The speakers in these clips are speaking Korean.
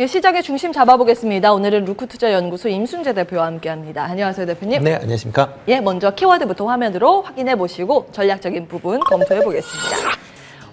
예, 시장의 중심 잡아보겠습니다. 오늘은 루크투자연구소 임순재 대표와 함께합니다. 안녕하세요, 대표님. 네, 안녕하십니까. 예, 먼저 키워드부터 화면으로 확인해 보시고 전략적인 부분 검토해 보겠습니다.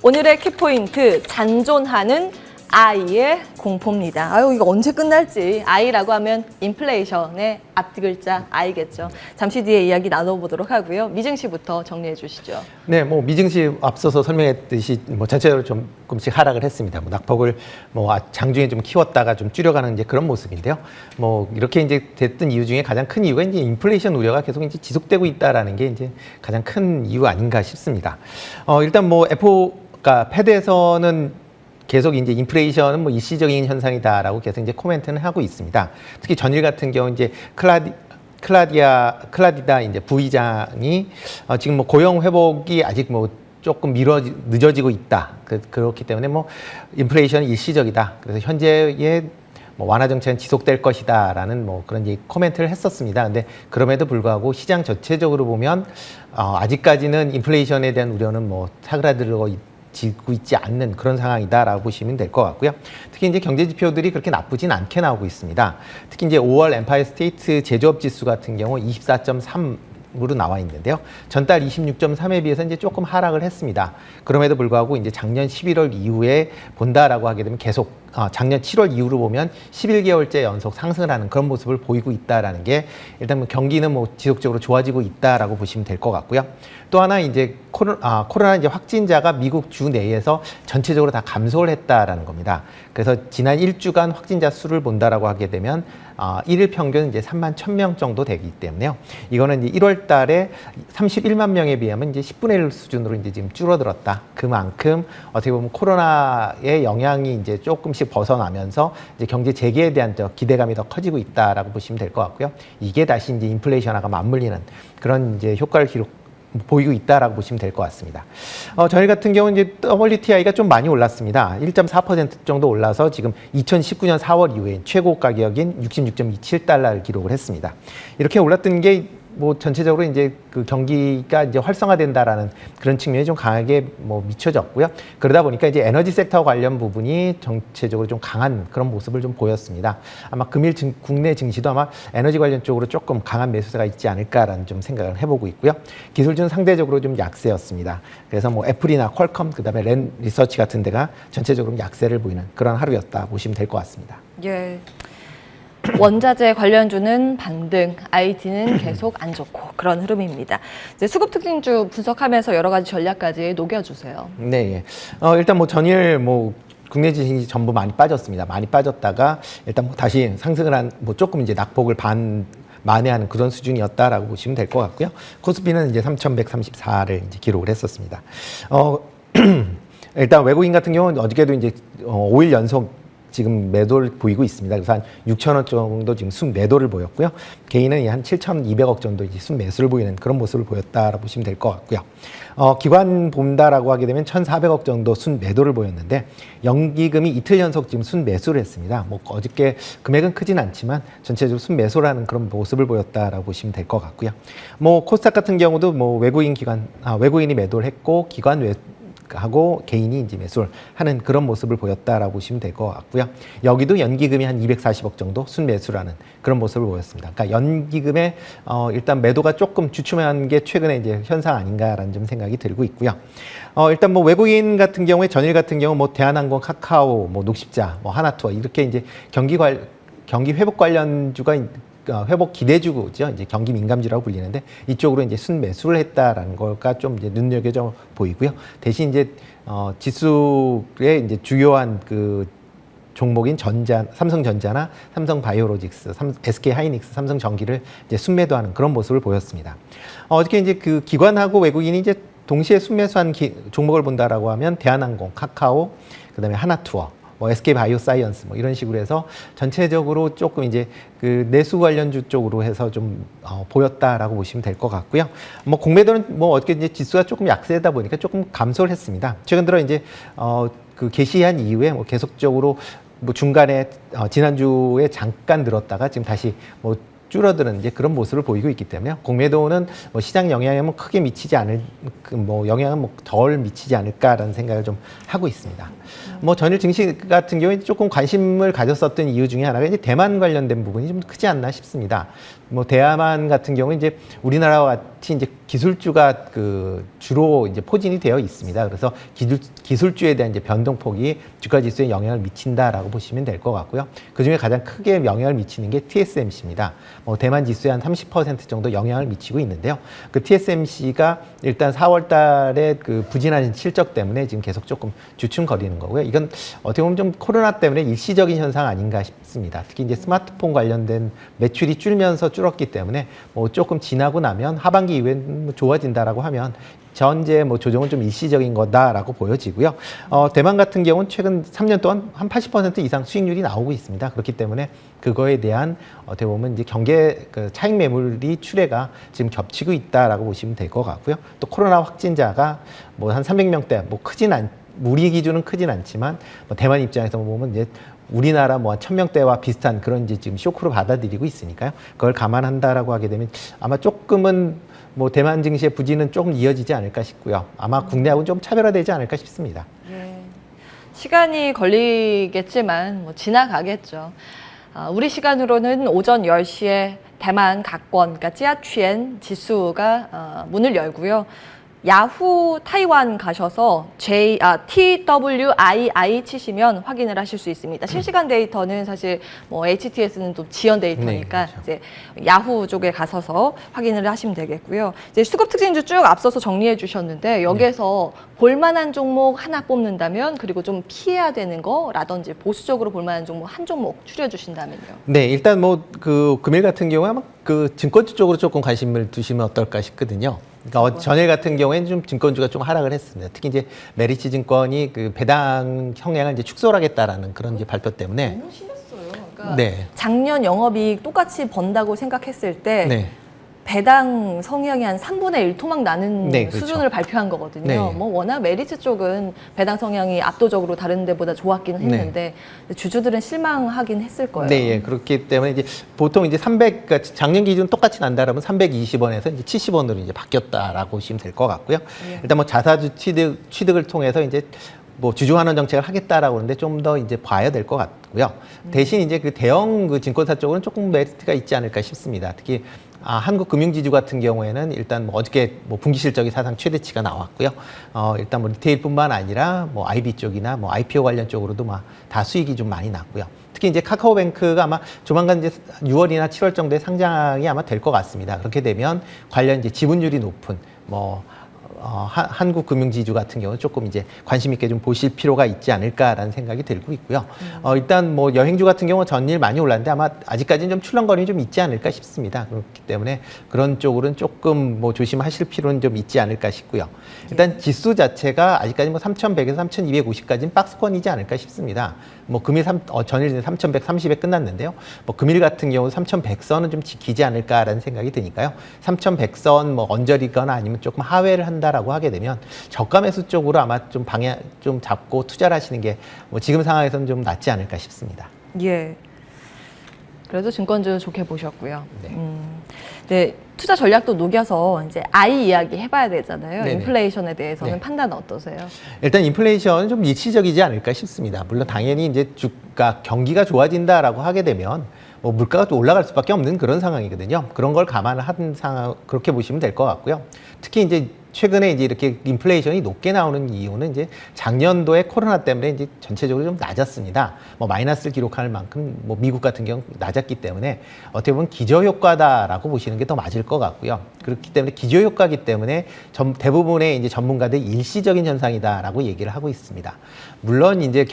오늘의 키포인트, 잔존하는 I의 공포입니다. 아유, 이거 언제 끝날지. I라고 하면 인플레이션의 앞뒤 글자 I겠죠. 잠시 뒤에 이야기 나눠보도록 하고요. 미증시부터 정리해 주시죠. 네, 뭐 미증시 앞서서 설명했듯이 뭐 전체적으로 조금씩 하락을 했습니다. 뭐 낙폭을 뭐 장중에 좀 키웠다가 좀 줄여가는 이제 그런 모습인데요. 뭐 이렇게 이제 됐던 이유 중에 가장 큰 이유가 이제 인플레이션 우려가 계속 이제 지속되고 있다라는 게 이제 가장 큰 이유 아닌가 싶습니다. 일단 뭐 그러니까 패드에서는 계속 이제 인플레이션은 뭐 일시적인 현상이다라고 계속 이제 코멘트는 하고 있습니다. 특히 전일 같은 경우 이제 클라디다 이제 부의장이 지금 뭐 고용 회복이 아직 뭐 조금 늦어지고 있다. 그렇기 때문에 뭐 인플레이션은 일시적이다. 그래서 현재의 뭐 완화 정책은 지속될 것이다라는 뭐 그런 이제 코멘트를 했었습니다. 근데 그럼에도 불구하고 시장 전체적으로 보면 아직까지는 인플레이션에 대한 우려는 뭐 사그라들고 지고 있지 않는 그런 상황이다라고 보시면 될 것 같고요. 특히 이제 경제 지표들이 그렇게 나쁘진 않게 나오고 있습니다. 특히 이제 5월 엠파이어 스테이트 제조업 지수 같은 경우 24.3으로 나와 있는데요. 전달 26.3에 비해서 이제 조금 하락을 했습니다. 그럼에도 불구하고 이제 작년 11월 이후에 본다라고 하게 되면 계속 작년 7월 이후로 보면 11개월째 연속 상승을 하는 그런 모습을 보이고 있다라는 게 일단 뭐 경기는 뭐 지속적으로 좋아지고 있다라고 보시면 될 것 같고요. 또 하나 이제 코로나 이제 확진자가 미국 주 내에서 전체적으로 다 감소를 했다라는 겁니다. 그래서 지난 1주간 확진자 수를 본다라고 하게 되면 일일 평균 이제 3만 1,000명 정도 되기 때문에요. 이거는 이제 1월 달에 31만 명에 비하면 이제 10분의 1 수준으로 이제 지금 줄어들었다. 그만큼 어떻게 보면 코로나의 영향이 이제 조금씩 벗어나면서 이제 경제 재개에 대한 기대감이 더 커지고 있다라고 보시면 될 것 같고요. 이게 다시 이제 인플레이션하고 맞물리는 그런 이제 효과를 보이고 있다라고 보시면 될 것 같습니다. 저희 같은 경우는 이제 WTI가 좀 많이 올랐습니다. 1.4% 정도 올라서 지금 2019년 4월 이후에 최고 가격인 66.27달러를 기록을 했습니다. 이렇게 올랐던 게 뭐 전체적으로 이제 그 경기가 이제 활성화된다라는 그런 측면이 좀 강하게 뭐 미쳐졌고요. 그러다 보니까 이제 에너지 섹터 관련 부분이 전체적으로 좀 강한 그런 모습을 좀 보였습니다. 아마 금일 국내 증시도 아마 에너지 관련 쪽으로 조금 강한 매수세가 있지 않을까라는 좀 생각을 해보고 있고요. 기술주는 상대적으로 좀 약세였습니다. 그래서 뭐 애플이나 퀄컴 그다음에 랜 리서치 같은 데가 전체적으로 약세를 보이는 그런 하루였다 보시면 될 것 같습니다. 예. 원자재 관련주는 반등, IT는 계속 안 좋고 그런 흐름입니다. 이제 수급 특징주 분석하면서 여러 가지 전략까지 녹여주세요. 네, 일단 뭐 전일 뭐 국내 지식이 전부 많이 빠졌습니다. 많이 빠졌다가 일단 뭐 다시 상승을 한 뭐 조금 이제 낙폭을 만회하는 그런 수준이었다라고 보시면 될 것 같고요. 코스피는 이제 3,134를 이제 기록을 했었습니다. 일단 외국인 같은 경우는 어저께도 이제 5일 연속 지금 매도를 보이고 있습니다. 그래서 한 6천원 정도 지금 순매도를 보였고요. 개인은 한 7,200억 정도 이제 순매수를 보이는 그런 모습을 보였다라고 보시면 될 것 같고요. 기관 본다라고 하게 되면 1,400억 정도 순매도를 보였는데 연기금이 이틀 연속 지금 순매수를 했습니다. 뭐 어저께 금액은 크진 않지만 전체적으로 순매수라는 그런 모습을 보였다라고 보시면 될 것 같고요. 뭐 코스닥 같은 경우도 뭐 외국인이 매도를 했고 하고 개인이 이제 매수를 하는 그런 모습을 보였다라고 보시면 될 것 같고요. 여기도 연기금이 한 240억 정도 순매수라는 그런 모습을 보였습니다. 그러니까 연기금의 일단 매도가 조금 주춤한 게 최근에 이제 현상 아닌가라는 좀 생각이 들고 있고요. 일단 뭐 외국인 같은 경우에 전일 같은 경우 뭐 대한항공, 카카오, 뭐 녹십자, 뭐 하나투어 이렇게 이제 경기 회복 관련주가 회복 기대주고죠. 이제 경기 민감주라고 불리는데 이쪽으로 이제 순매수를 했다라는 거가 좀 이제 눈여겨져 보이고요. 대신 이제 지수의 이제 주요한 그 종목인 삼성전자나 삼성바이오로직스, SK하이닉스, 삼성전기를 이제 순매도하는 그런 모습을 보였습니다. 어저께 이제 그 기관하고 외국인이 이제 동시에 순매수한 종목을 본다라고 하면 대한항공, 카카오, 그다음에 하나투어, 뭐 SK바이오사이언스 뭐 이런 식으로 해서 전체적으로 조금 이제 그 내수 관련주 쪽으로 해서 좀 보였다라고 보시면 될 것 같고요. 뭐 공매도는 뭐 어떻게 이제 지수가 조금 약세다 보니까 조금 감소를 했습니다. 최근 들어 이제 그 개시한 이후에 뭐 계속적으로 뭐 중간에 지난주에 잠깐 들었다가 지금 다시 뭐 줄어드는 이제 그런 모습을 보이고 있기 때문에 공매도는 뭐 시장 영향에 뭐 크게 미치지 않을 뭐 영향은 뭐 덜 미치지 않을까라는 생각을 좀 하고 있습니다. 뭐 전일 증시 같은 경우에 조금 관심을 가졌었던 이유 중에 하나가 이제 대만 관련된 부분이 좀 크지 않나 싶습니다. 뭐 대만 같은 경우는 이제 우리나라와 같이 이제 기술주가 그 주로 이제 포진이 되어 있습니다. 그래서 기술주에 대한 이제 변동폭이 주가 지수에 영향을 미친다라고 보시면 될 것 같고요. 그 중에 가장 크게 영향을 미치는 게 TSMC입니다. 뭐 대만 지수에 한 30% 정도 영향을 미치고 있는데요. 그 TSMC가 일단 4월 달에 그 부진한 실적 때문에 지금 계속 조금 주춤거리는 거고요. 이건 어떻게 보면 좀 코로나 때문에 일시적인 현상 아닌가 싶습니다. 특히 이제 스마트폰 관련된 매출이 줄었기 때문에 뭐 조금 지나고 나면 하반기 이후엔 뭐 좋아진다라고 하면 현재 뭐 조정은 좀 일시적인 거다라고 보여지고요. 대만 같은 경우는 최근 3년 동안 한 80% 이상 수익률이 나오고 있습니다. 그렇기 때문에 그거에 대한 어떻게 보면 이제 그 차익 매물이 출회가 지금 겹치고 있다라고 보시면 될 것 같고요. 또 코로나 확진자가 뭐 한 300명대, 뭐 우리 기준은 크진 않지만 뭐 대만 입장에서 보면 이제 우리나라 뭐 한 1000명대와 비슷한 그런 이제 지금 쇼크로 받아들이고 있으니까요. 그걸 감안한다라고 하게 되면 아마 조금은 뭐 대만 증시의 부진은 조금 이어지지 않을까 싶고요. 아마 국내하고는 좀 차별화되지 않을까 싶습니다. 예. 시간이 걸리겠지만 뭐 지나가겠죠. 우리 시간으로는 오전 10시에 대만 각권, 그러니까 찌아취엔 지수가 문을 열고요. 야후 타이완 가셔서 TWII 치시면 확인을 하실 수 있습니다. 실시간 데이터는 사실 뭐 HTS는 또 지연 데이터니까 네, 그렇죠. 이제 야후 쪽에 가셔서 확인을 하시면 되겠고요. 이제 수급 특징주 쭉 앞서서 정리해 주셨는데 여기에서 볼만한 종목 하나 뽑는다면 그리고 좀 피해야 되는 거라든지 보수적으로 볼만한 종목 한 종목 추려 주신다면요. 네, 일단 뭐 그 금일 같은 경우에 아마 그 증권주 쪽으로 조금 관심을 두시면 어떨까 싶거든요. 그러니까 전일 같은 경우에는 좀 증권주가 좀 하락을 했습니다. 특히 이제 메리츠 증권이 그 배당 형량을 이제 축소를 하겠다라는 그런 이제 발표 때문에 너무 심했어요. 그러니까 네. 작년 영업이익 똑같이 번다고 생각했을 때 네. 배당 성향이 한 3분의 1 토막 나는 네, 그렇죠. 수준을 발표한 거거든요. 네. 뭐 워낙 메리츠 쪽은 배당 성향이 압도적으로 다른 데보다 좋았기는 했는데 주주들은 실망하긴 했을 거예요. 네, 예. 그렇기 때문에 이제 보통 이제 300, 그러니까 작년 기준 똑같이 난다라면 320원에서 이제 70원으로 이제 바뀌었다라고 보시면 될 것 같고요. 예. 일단 뭐 자사주 취득을 통해서 이제 뭐 주주 환원 정책을 하겠다라고 하는데 좀 더 이제 봐야 될 것 같고요. 대신 이제 그 대형 그 증권사 쪽은 조금 메리트가 있지 않을까 싶습니다. 특히 한국금융지주 같은 경우에는 일단 뭐 어저께 뭐 분기 실적이 사상 최대치가 나왔고요. 일단 뭐 리테일뿐만 아니라 뭐 IB 쪽이나 뭐 IPO 관련 쪽으로도 막 다 수익이 좀 많이 났고요. 특히 이제 카카오뱅크가 아마 조만간 이제 6월이나 7월 정도에 상장이 아마 될 것 같습니다. 그렇게 되면 관련 이제 지분율이 높은 뭐 한국금융지주 같은 경우는 조금 이제 관심 있게 좀 보실 필요가 있지 않을까라는 생각이 들고 있고요. 일단 뭐 여행주 같은 경우 전일 많이 올랐는데 아마 아직까지는 좀 출렁거림이 좀 있지 않을까 싶습니다. 그렇기 때문에 그런 쪽으로는 조금 뭐 조심하실 필요는 좀 있지 않을까 싶고요. 일단 지수 자체가 아직까지 뭐 3,100에서 3,250까지는 박스권이지 않을까 싶습니다. 뭐 금일 전일 3,130에 끝났는데요. 뭐 금일 같은 경우 3,100선은 좀 지키지 않을까라는 생각이 드니까요. 3,100선 뭐 언저리거나 아니면 조금 하회를 한다라고 하게 되면 저가 매수 쪽으로 아마 좀 방향 좀 잡고 투자를 하시는 게 뭐 지금 상황에서는 좀 낫지 않을까 싶습니다. 예. 그래도 증권주 좋게 보셨고요. 네. 네, 투자 전략도 녹여서 이제 I 이야기 해봐야 되잖아요. 네네. 인플레이션에 대해서는 네. 판단 어떠세요? 일단 인플레이션은 좀 일시적이지 않을까 싶습니다. 물론 당연히 이제 주가 경기가 좋아진다라고 하게 되면 뭐 물가가 또 올라갈 수밖에 없는 그런 상황이거든요. 그런 걸 감안을 한 상황 그렇게 보시면 될 것 같고요. 특히 이제 최근에 이제 이렇게 인플레이션이 높게 나오는 이유는 이제 작년도에 코로나 때문에 이제 전체적으로 좀 낮았습니다. 뭐 마이너스를 기록할 만큼 뭐 미국 같은 경우 낮았기 때문에 어떻게 보면 기저효과다라고 보시는 게 더 맞을 것 같고요. 그렇기 때문에 기저효과이기 때문에 대부분의 이제 전문가들이 일시적인 현상이다라고 얘기를 하고 있습니다. 물론 이제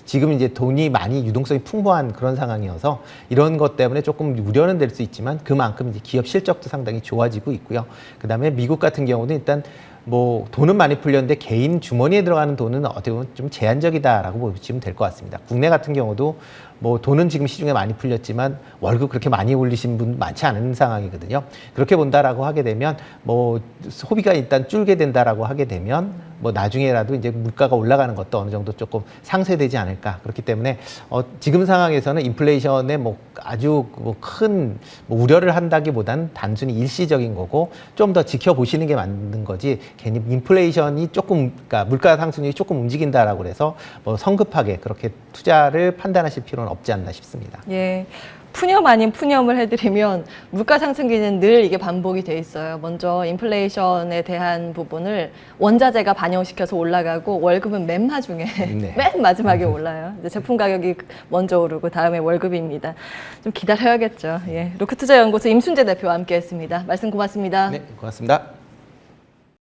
지금 이제 돈이 많이 유동성이 풍부한 그런 상황이어서 이런 것 때문에 조금 우려는 될 수 있지만 그만큼 이제 기업 실적도 상당히 좋아지고 있고요. 그다음에 미국 같은 경우는 일단 뭐 돈은 많이 풀렸는데 개인 주머니에 들어가는 돈은 어떻게 보면 좀 제한적이다라고 보시면 될 것 같습니다. 국내 같은 경우도 뭐 돈은 지금 시중에 많이 풀렸지만 월급 그렇게 많이 올리신 분 많지 않은 상황이거든요. 그렇게 본다라고 하게 되면 뭐 소비가 일단 줄게 된다라고 하게 되면 뭐 나중에라도 이제 물가가 올라가는 것도 어느 정도 조금 상쇄되지 않을까. 그렇기 때문에 지금 상황에서는 인플레이션에 뭐 아주 큰 우려를 한다기보다는 단순히 일시적인 거고 좀 더 지켜보시는 게 맞는 거지 괜히 인플레이션이 조금 그러니까 물가 상승률이 조금 움직인다라고 해서 뭐 성급하게 그렇게 투자를 판단하실 필요는 없지 않나 싶습니다. 예. 푸념 아닌 푸념을 해드리면 물가 상승기는 늘 이게 반복이 돼 있어요. 먼저 인플레이션에 대한 부분을 원자재가 반영시켜서 올라가고 월급은 맨 마중에 네. 맨 마지막에 올라요. 이제 제품 가격이 먼저 오르고 다음에 월급입니다. 좀 기다려야겠죠. 예. 로크투자연구소 임순재 대표와 함께했습니다. 말씀 고맙습니다. 네, 고맙습니다.